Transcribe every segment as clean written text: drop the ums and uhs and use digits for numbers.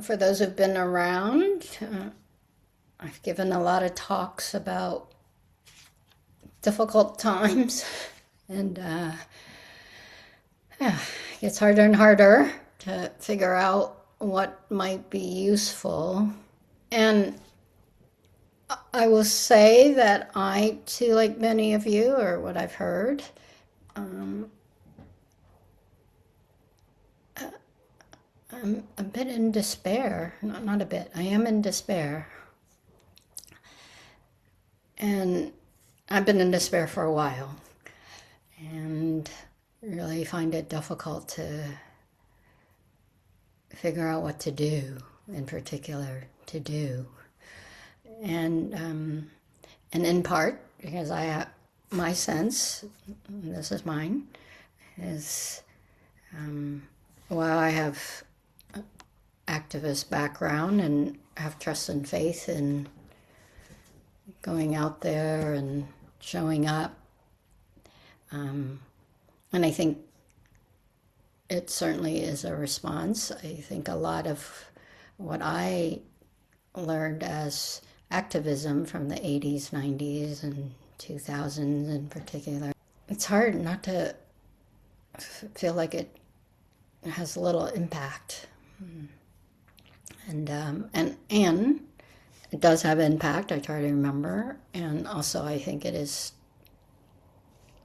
For those who've been around, I've given a lot of talks about difficult times, and it gets harder and harder to figure out what might be useful. And I will say that I, too, like many of you, or what I've heard, I'm a bit in despair. Not a bit. I am in despair. And I've been in despair for a while. And really find it difficult to figure out what to do, in particular, to do. And in part, because my sense, this is mine, is while I have activist background and have trust and faith in going out there and showing up, and I think it certainly is a response. I think a lot of what I learned as activism from the 80s, 90s, and 2000s in particular, it's hard not to feel like it has little impact. And it does have impact, I try to remember. And also I think it is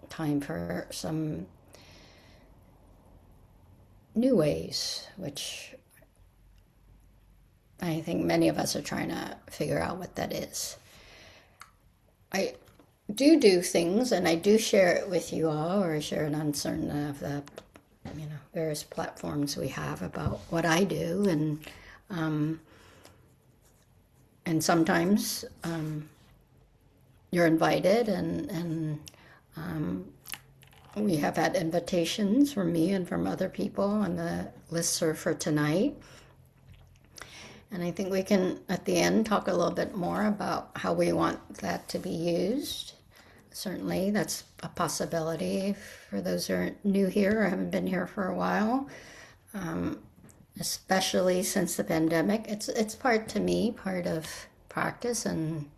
time for some new ways, which I think many of us are trying to figure out what that is. I do things, and I do share it with you all, or share it on certain of the various platforms we have about what I do, and sometimes you're invited, and we have had invitations from me and from other people on the listserv for tonight. And I think we can, at the end, talk a little bit more about how we want that to be used. Certainly, that's a possibility for those who are new here or haven't been here for a while, especially since the pandemic. It's part of practice, and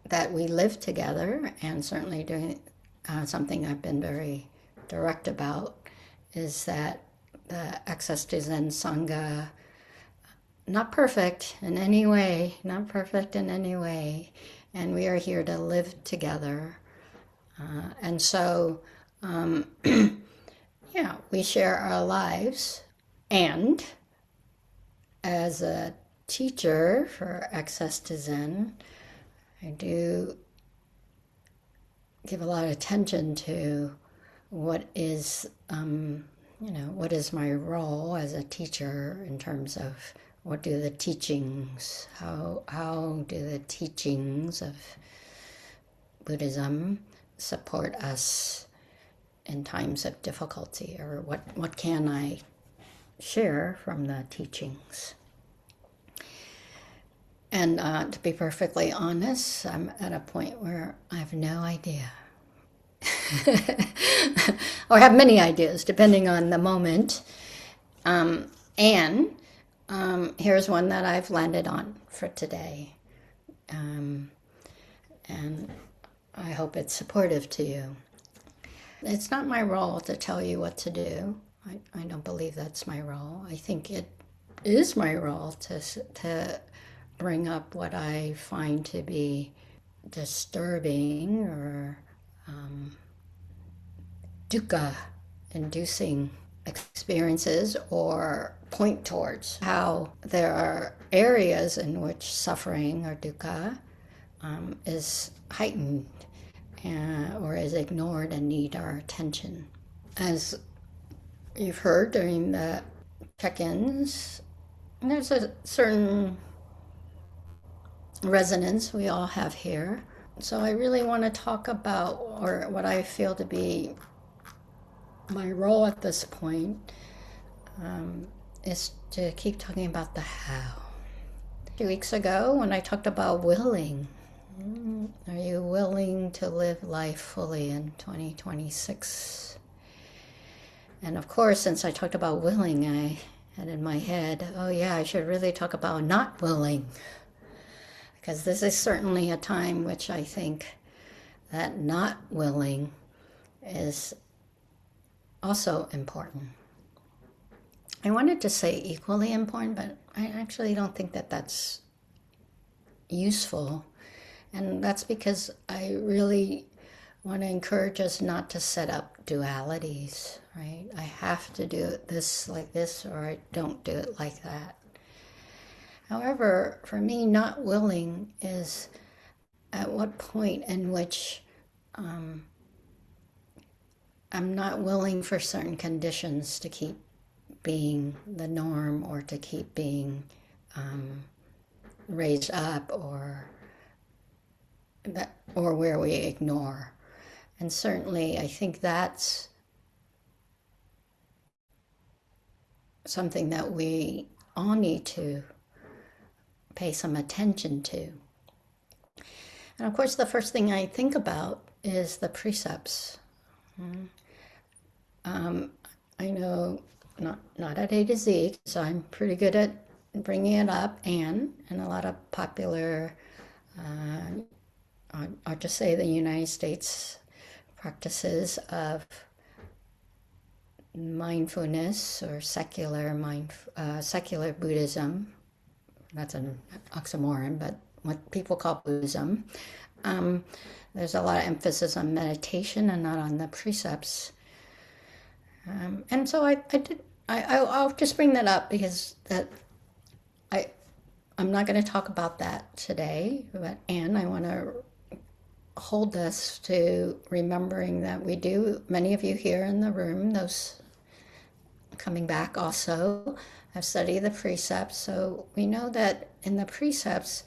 that we live together, and certainly doing something I've been very direct about is that the Access to Zen Sangha, not perfect in any way, and we are here to live together. And so, we share our lives. And as a teacher for Access to Zen, I do give a lot of attention to what is my role as a teacher in terms of what do the teachings, how do the teachings of Buddhism support us in times of difficulty, or what can I share from the teachings? And to be perfectly honest, I'm at a point where I have no idea. Or have many ideas, depending on the moment. Here's one that I've landed on for today. And I hope it's supportive to you. It's not my role to tell you what to do. I don't believe that's my role. I think it is my role to bring up what I find to be disturbing or dukkha-inducing experiences, or point towards how there are areas in which suffering or dukkha is heightened or is ignored and need our attention. As you've heard during the check-ins, there's a certain resonance we all have here. So I really want to talk about, or what I feel to be my role at this point, is to keep talking about the how. 2 weeks ago, when I talked about willing, are you willing to live life fully in 2026? And of course, since I talked about willing, I And in my head, oh yeah, I should really talk about not willing, because this is certainly a time which I think that not willing is also important. I wanted to say equally important, but I actually don't think that that's useful. And that's because I really want to encourage us not to set up dualities, right? I have to do it this like this, or I don't do it like that. However, for me, not willing is at what point in which I'm not willing for certain conditions to keep being the norm, or to keep being raised up, or where we ignore. And certainly I think that's something that we all need to pay some attention to. And of course, the first thing I think about is the precepts. I know not at A to Z, so I'm pretty good at bringing it up, and a lot of popular, I'll just say the United States practices of mindfulness or secular Buddhism. That's an oxymoron, but what people call Buddhism. There's a lot of emphasis on meditation and not on the precepts. And so I'll just bring that up because I'm not going to talk about that today, and I want to hold us to remembering that we do, many of you here in the room, those coming back also, have studied the precepts. So we know that in the precepts,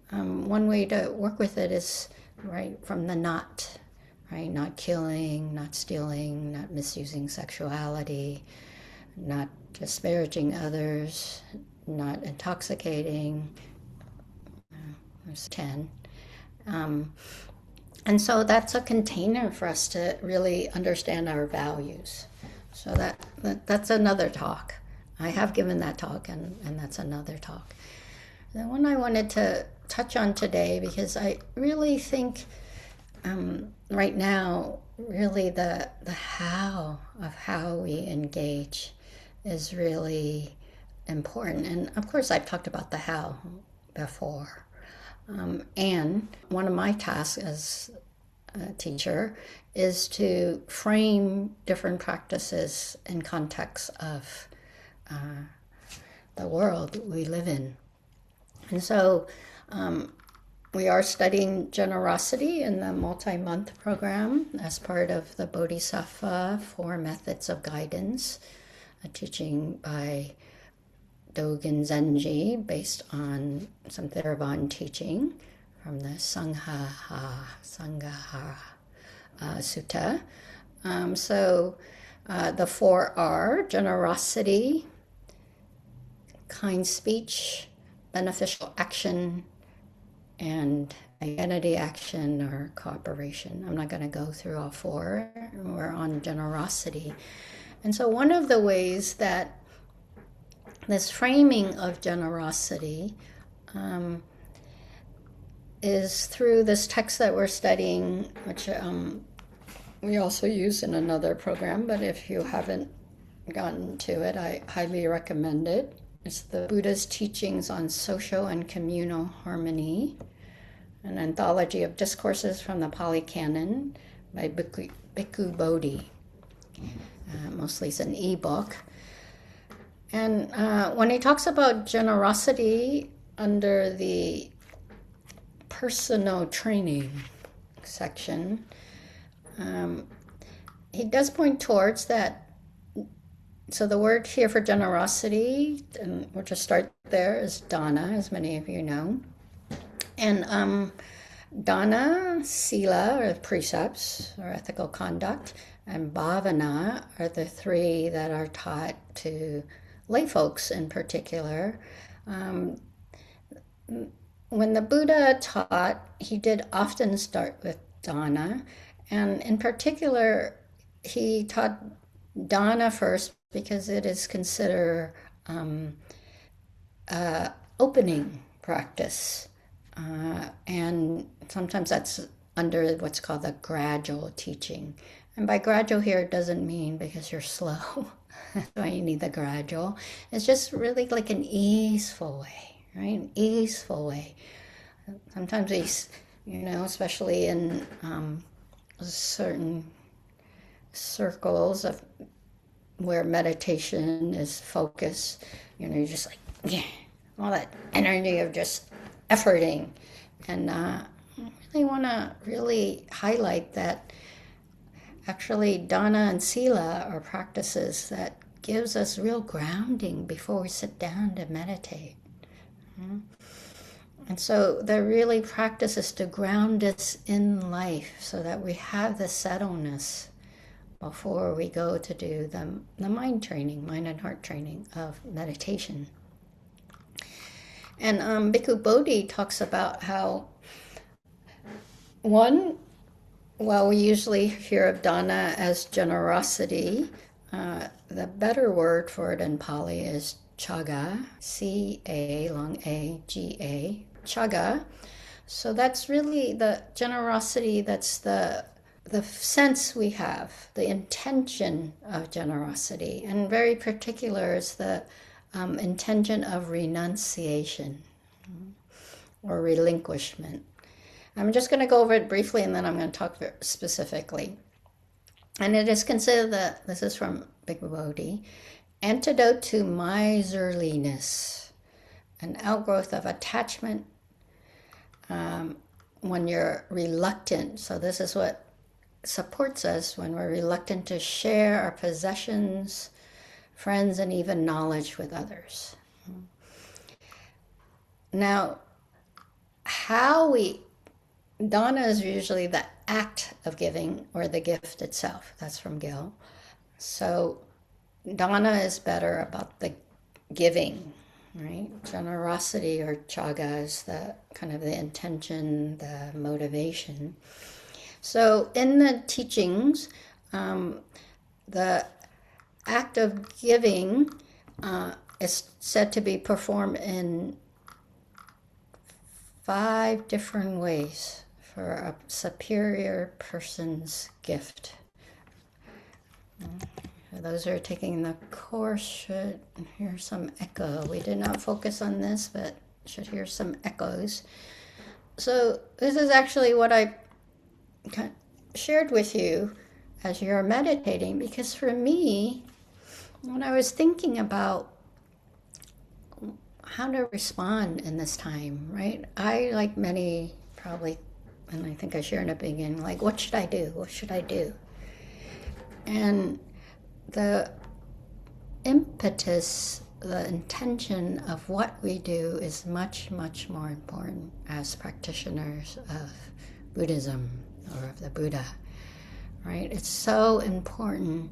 one way to work with it is right from the not, right? Not killing, not stealing, not misusing sexuality, not disparaging others, not intoxicating. There's 10. And so that's a container for us to really understand our values. So that's another talk. I have given that talk, and that's another talk. The one I wanted to touch on today, because I really think right now, really the how of how we engage is really important. And of course, I've talked about the how before. And one of my tasks as a teacher is to frame different practices in context of the world we live in. And so we are studying generosity in the multi-month program as part of the Bodhisattva 4 Methods of Guidance, a teaching by Dogen Zenji based on some Theravada teaching from the Sangha Sutta. So the 4 are generosity, kind speech, beneficial action, and identity action or cooperation. I'm not going to go through all 4. We're on generosity. And so one of the ways that this framing of generosity is through this text that we're studying, which we also use in another program, but if you haven't gotten to it, I highly recommend it. It's the Buddha's Teachings on Social and Communal Harmony, an anthology of discourses from the Pali Canon by Bikkhu Bodhi. Mostly it's an e-book. And when he talks about generosity under the personal training section, he does point towards that. So the word here for generosity, and we'll just start there, is dana, as many of you know. And dana, sila, or precepts, or ethical conduct, and bhavana are the 3 that are taught to lay folks in particular. When the Buddha taught, he did often start with dana, and in particular, he taught dana first because it is considered opening practice. And sometimes that's under what's called the gradual teaching. And by gradual here, it doesn't mean because you're slow. That's why you need the gradual. It's just really like an easeful way, right? An easeful way. Sometimes we, especially in certain circles of where meditation is focused, you're just like, yeah, all that energy of just efforting. And I really want to really highlight that actually dana and sila are practices that gives us real grounding before we sit down to meditate. And so they're really practices to ground us in life so that we have the settledness before we go to do the mind training, mind and heart training of meditation. And Bikkhu Bodhi talks about how, one, well, we usually hear of dana as generosity. The better word for it in Pali is chaga, C-A, long A-G-A, chaga. So that's really the generosity, that's the sense we have, the intention of generosity. And very particular is the intention of renunciation or relinquishment. I'm just going to go over it briefly and then I'm going to talk specifically. And it is considered this is from Bikkhu Bodhi, antidote to miserliness, an outgrowth of attachment when you're reluctant. So this is what supports us when we're reluctant to share our possessions, friends, and even knowledge with others. Now, dana is usually the act of giving or the gift itself. That's from Gil. So dana is better about the giving, right? Generosity or chaga is the kind of the intention, the motivation. So in the teachings, the act of giving is said to be performed in 5 different ways for a superior person's gift. Those who are taking the course should hear some echo. We did not focus on this, but should hear some echoes. So this is actually what I shared with you as you're meditating, because for me, when I was thinking about how to respond in this time, right? I, like many probably, and I think I shared in the beginning, like, what should I do? What should I do? And the impetus, the intention of what we do is much, much more important as practitioners of Buddhism or of the Buddha, right? It's so important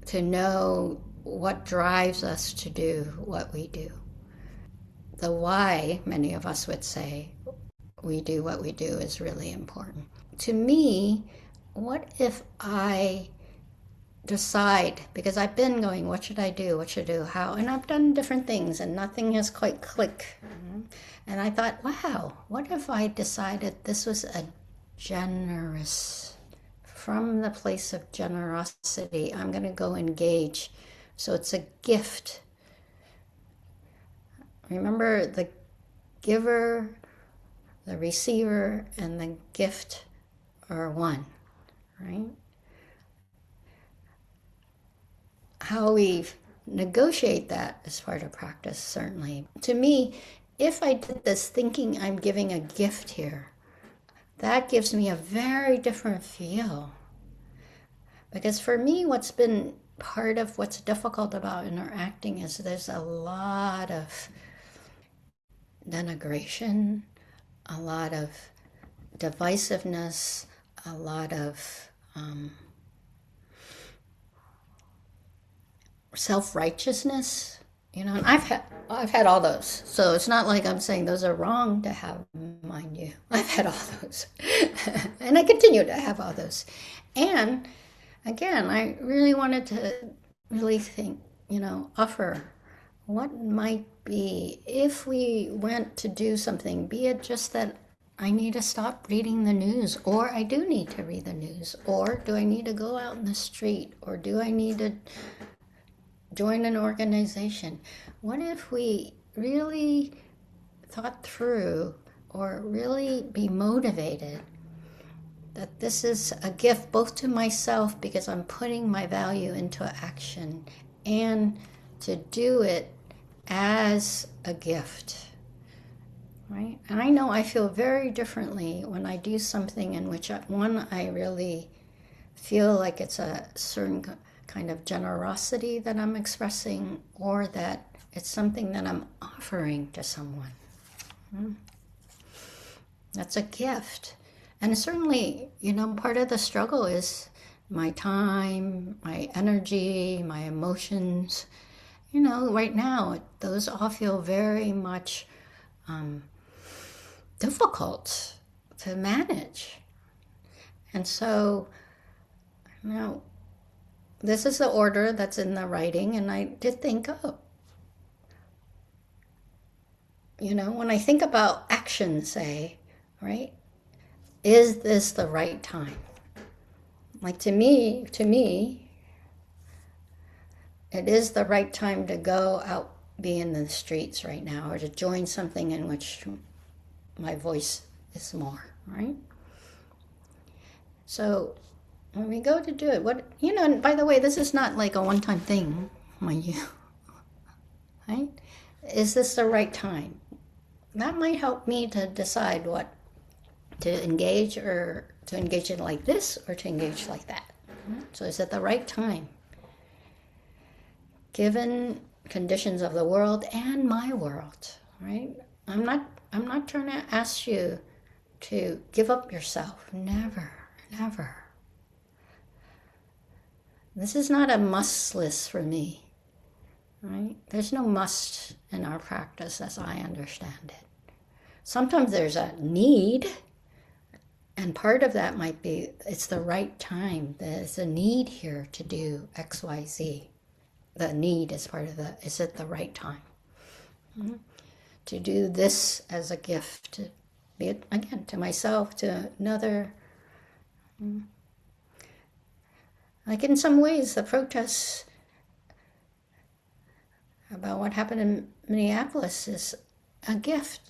to know what drives us to do what we do. The why, many of us would say, we do what we do is really important. To me, what if I decide, because I've been going, what should I do, what should I do, how, and I've done different things and nothing has quite clicked. And I thought, wow, what if I decided this was a generous, from the place of generosity, I'm going to go engage. So it's a gift. Remember, the giver, the receiver, and the gift are one, right? How we negotiate that is part of practice, certainly. To me, if I did this thinking I'm giving a gift here, that gives me a very different feel. Because for me, what's been part of what's difficult about interacting is there's a lot of denigration, a lot of divisiveness, a lot of self-righteousness, and I've had all those. So it's not like I'm saying those are wrong to have, mind you. I've had all those. And I continue to have all those. And again, I really wanted to really think, offer what might be if we went to do something, be it just that I need to stop reading the news, or I do need to read the news, or do I need to go out in the street, or do I need to join an organization? What if we really thought through or really be motivated that this is a gift both to myself because I'm putting my value into action, and to do it as a gift, right? And I know I feel very differently when I do something in which, I really feel like it's a certain kind of generosity that I'm expressing, or that it's something that I'm offering to someone. That's a gift. And certainly, part of the struggle is my time, my energy, my emotions. Right now, those all feel very much difficult to manage. And so, this is the order that's in the writing, and I did think, when I think about action, say, right, is this the right time? Like to me, it is the right time to go out, be in the streets right now, or to join something in which my voice is more, right? So when we go to do it, and by the way, this is not like a one-time thing, mind you, right? Is this the right time? That might help me to decide what to engage, or to engage in like this, or to engage like that. So is it the right time? Given conditions of the world and my world, right? I'm not trying to ask you to give up yourself. Never, never. This is not a must list for me, right? There's no must in our practice as I understand it. Sometimes there's a need, and part of that might be it's the right time. There's a need here to do X, Y, Z. The need is part of is it the right time? To do this as a gift, to be it, again, to myself, to another. Like in some ways, the protests about what happened in Minneapolis is a gift,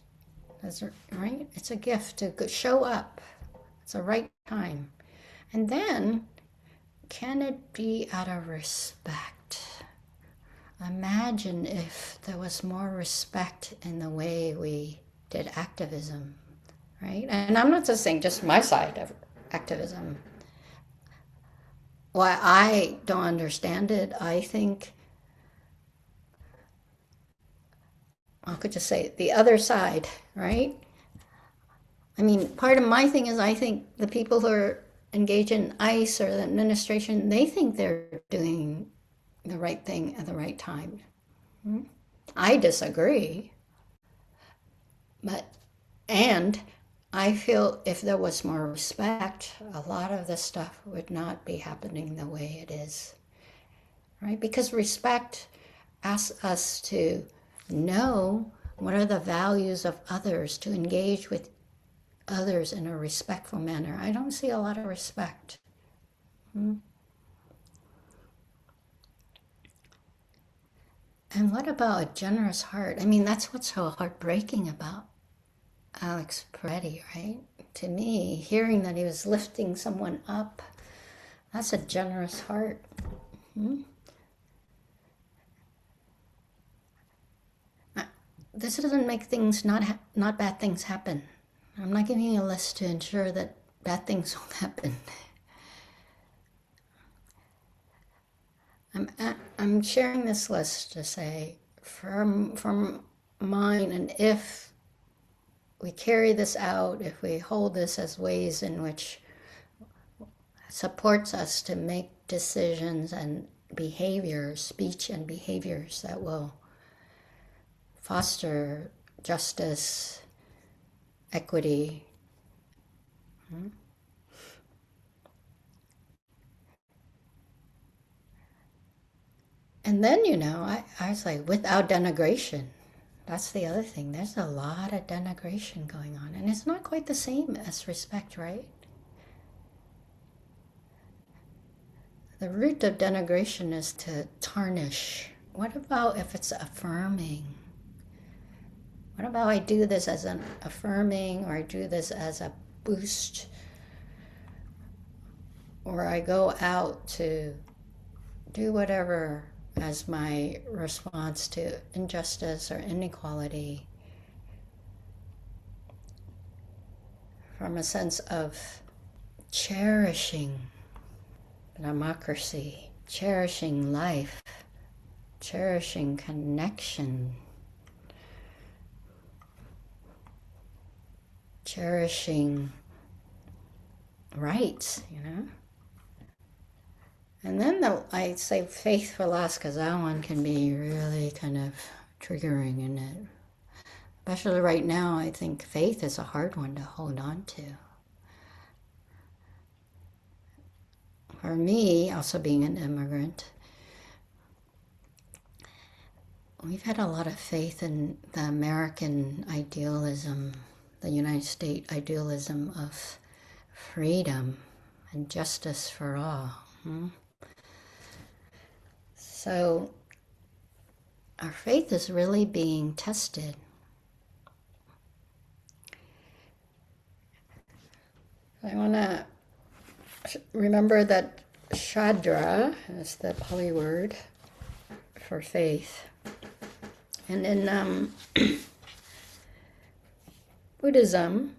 right? It's a gift to show up. It's the right time. And then, can it be out of respect? Imagine if there was more respect in the way we did activism, right? And I'm not just saying just my side of activism. Why I don't understand it, I think, I could just say the other side, right? I mean, part of my thing is I think the people who are engaged in ICE or the administration, they think they're doing the right thing at the right time. I disagree. And I feel if there was more respect, a lot of this stuff would not be happening the way it is, right? Because respect asks us to know what are the values of others, to engage with others in a respectful manner. I don't see a lot of respect. And what about a generous heart? I mean, that's what's so heartbreaking about Alex Peretti, right? To me, hearing that he was lifting someone up, that's a generous heart. This doesn't make things not bad things happen. I'm not giving you a list to ensure that bad things won't happen. I'm sharing this list to say, from mine, and if we carry this out, if we hold this as ways in which supports us to make decisions and behaviors, speech and behaviors that will foster justice, equity. And then, I was like, without denigration. That's the other thing. There's a lot of denigration going on. And it's not quite the same as respect, right? The root of denigration is to tarnish. What about if it's affirming? What about I do this as an affirming, or I do this as a boost, or I go out to do whatever as my response to injustice or inequality from a sense of cherishing democracy, cherishing life, cherishing connection, cherishing rights, And then I say faith for last, because that one can be really kind of triggering in it. Especially right now, I think faith is a hard one to hold on to. For me, also being an immigrant, we've had a lot of faith in the American idealism, the United States idealism of freedom and justice for all. So our faith is really being tested. I want to remember that Shadra is the Pali word for faith. And in Buddhism,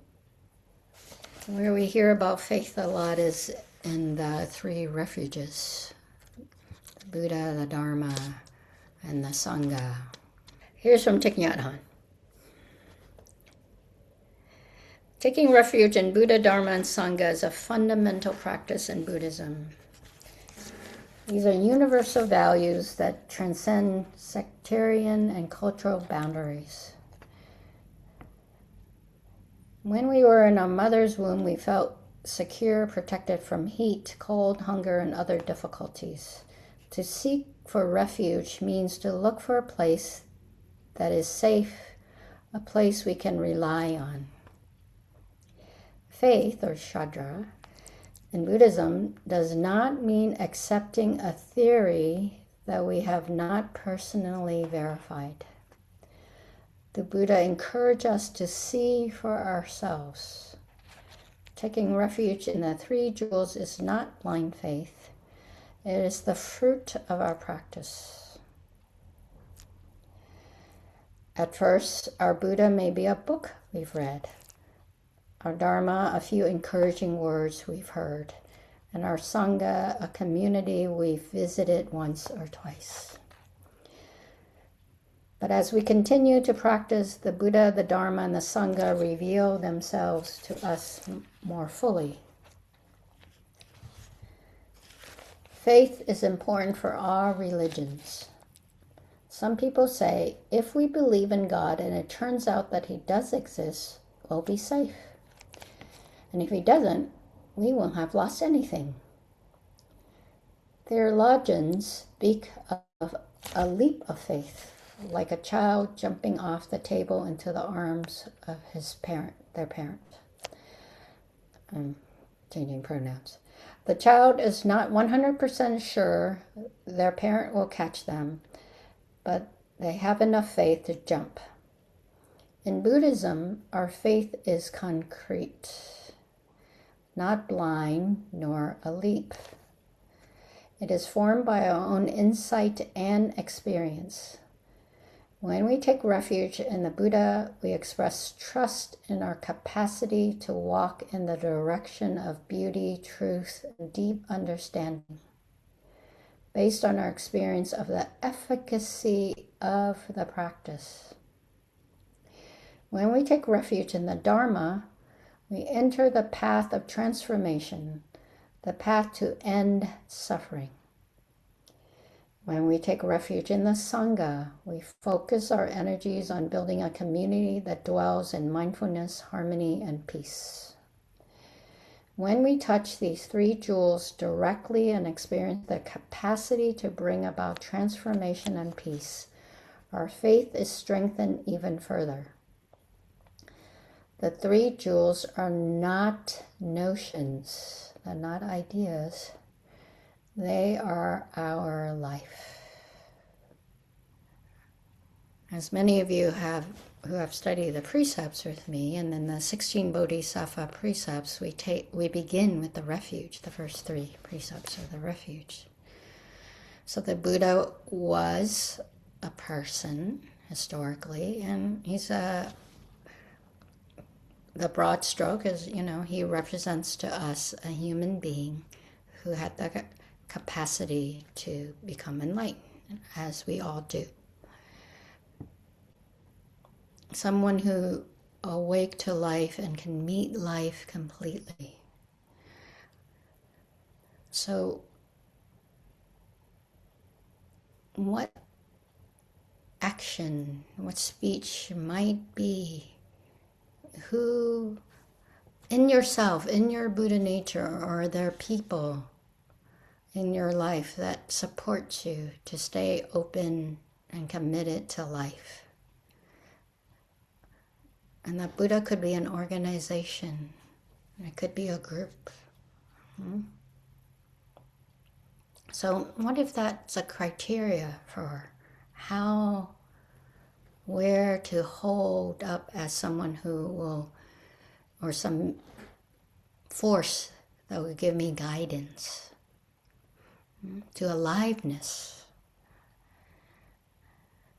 where we hear about faith a lot is in the three refuges, the Buddha, the Dharma, and the Sangha. Here's from Thich Nhat Hanh. Taking refuge in Buddha, Dharma, and Sangha is a fundamental practice in Buddhism. These are universal values that transcend sectarian and cultural boundaries. When we were in our mother's womb, we felt secure, protected from heat, cold, hunger, and other difficulties. To seek for refuge means to look for a place that is safe, a place we can rely on. Faith, or Shadra, in Buddhism does not mean accepting a theory that we have not personally verified. The Buddha encouraged us to see for ourselves. Taking refuge in the three jewels is not blind faith. It is the fruit of our practice. At first, our Buddha may be a book we've read, our Dharma a few encouraging words we've heard, and our Sangha a community we've visited once or twice. But as we continue to practice, the Buddha, the Dharma, and the Sangha reveal themselves to us more fully. Faith is important for all religions. Some people say, if we believe in God and it turns out that He does exist, we'll be safe. And if He doesn't, we won't have lost anything. Theologians speak of a leap of faith, like a child jumping off the table into the arms of their parent. I'm changing pronouns. The child is not 100% sure their parent will catch them, but they have enough faith to jump. In Buddhism, our faith is concrete, not blind nor a leap. It is formed by our own insight and experience. When we take refuge in the Buddha, we express trust in our capacity to walk in the direction of beauty, truth, and deep understanding, based on our experience of the efficacy of the practice. When we take refuge in the Dharma, we enter the path of transformation, the path to end suffering. When we take refuge in the Sangha, we focus our energies on building a community that dwells in mindfulness, harmony, and peace. When we touch these three jewels directly and experience the capacity to bring about transformation and peace, our faith is strengthened even further. The three jewels are not notions, they're not ideas, they are our life. As many of you who have studied the precepts with me, and then the 16 Bodhisattva precepts, we begin with the refuge. The first three precepts are the refuge. So the Buddha was a person historically, and the broad stroke is, he represents to us a human being who had the capacity to become enlightened, as we all do. Someone who awake to life and can meet life completely. So what action, what speech might be, who in yourself, in your Buddha nature, are there people in your life that support you to stay open and committed to life? And the Buddha could be an organization. It could be a group. So what if that's a criteria for where to hold up as someone who will, or some force that will give me guidance to aliveness.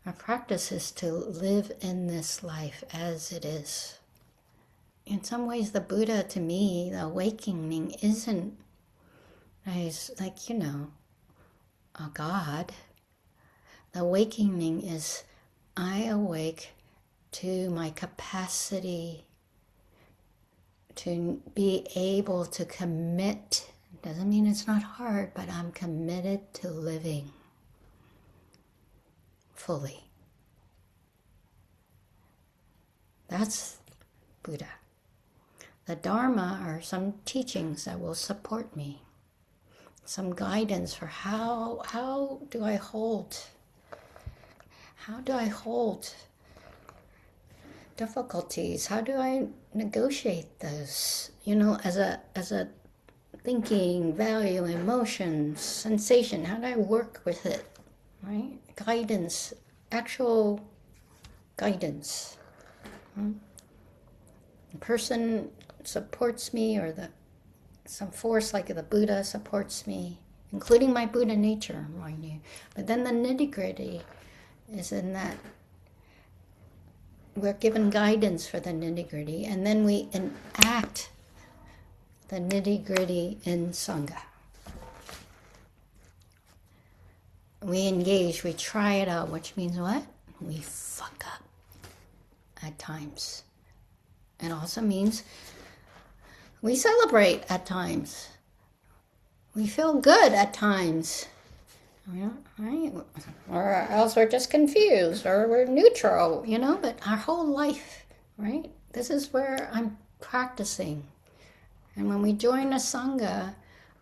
Our practice is to live in this life as it is. In some ways, the Buddha, to me, the awakening isn't like, a God. The awakening is I awake to my capacity to be able to commit. Doesn't mean it's not hard, but I'm committed to living fully. That's Buddha. The Dharma are some teachings that will support me, some guidance for how do I hold difficulties? How do I negotiate those? As a thinking, value, emotion, sensation. How do I work with it? Right? Guidance, actual guidance. The person supports me, or some force like the Buddha supports me, including my Buddha nature, mind you. But then the nitty-gritty is in that we're given guidance for the nitty-gritty, and then we enact the nitty-gritty in Sangha. We engage, we try it out, which means what? We fuck up at times. It also means we celebrate at times. We feel good at times. Right? Or else we're just confused, or we're neutral, but our whole life, right? This is where I'm practicing. And when we join a Sangha,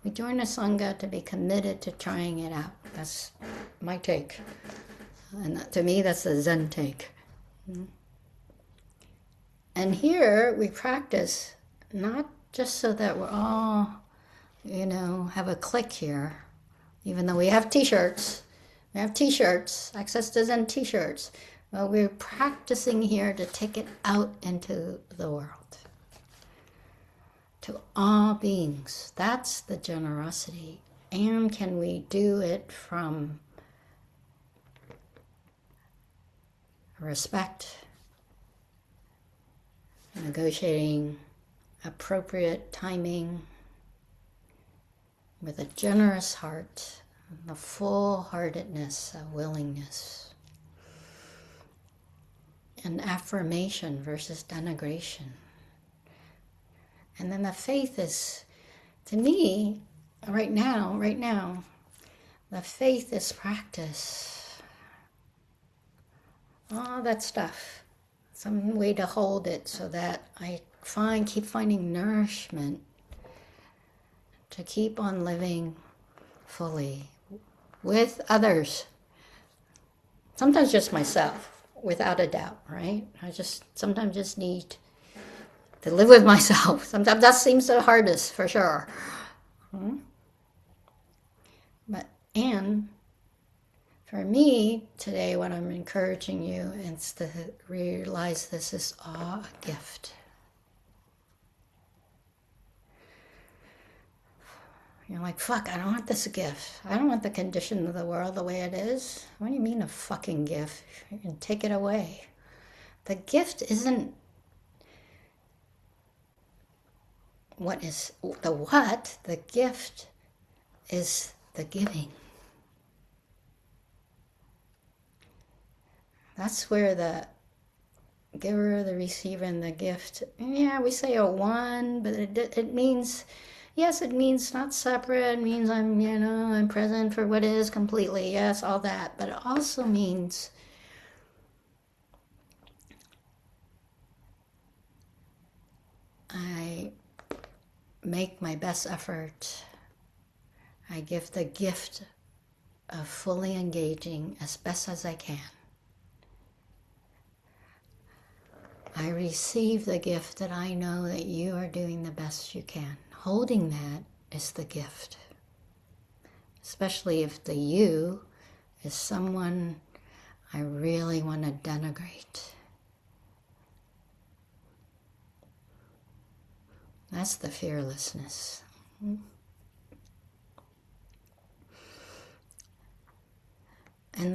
to be committed to trying it out. That's my take. And to me, that's the Zen take. And here we practice not just so that we're all, have a clique here, even though we have t-shirts. We have t-shirts, Access to Zen t-shirts. Well, we're practicing here to take it out into the world. To all beings. That's the generosity. And can we do it from respect, negotiating appropriate timing, with a generous heart, the full-heartedness, a willingness, and affirmation versus denigration. And then the faith is, to me, right now, the faith is practice. All that stuff. Some way to hold it so that I keep finding nourishment to keep on living fully with others. Sometimes just myself, without a doubt, right? I sometimes just need to live with myself. Sometimes that seems the hardest, for sure. And for me, today, what I'm encouraging you is to realize this is all a gift. You're like, fuck, I don't want this gift. I don't want the condition of the world the way it is. What do you mean a fucking gift? You can take it away. The gift isn't what is the what. The gift is the giving. That's where the giver, the receiver, and the gift, yeah, we say a one, but it means, yes, it means not separate. It means I'm present for what is completely. Yes, all that. But it also means I make my best effort. I give the gift of fully engaging as best as I can. I receive the gift that I know that you are doing the best you can. Holding that is the gift. Especially if the you is someone I really want to denigrate. That's the fearlessness. And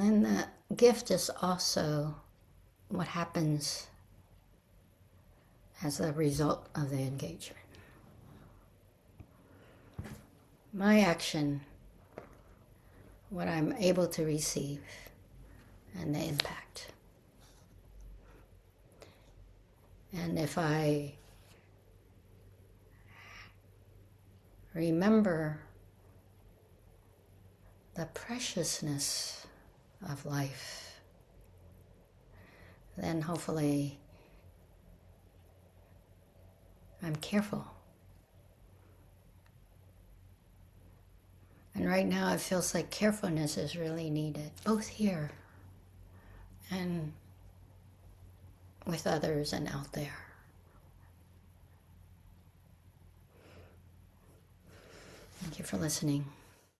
then the gift is also what happens as a result of the engagement. My action, what I'm able to receive, and the impact. And if I remember the preciousness of life, then hopefully I'm careful. And right now it feels like carefulness is really needed, both here and with others and out there. Thank you for listening.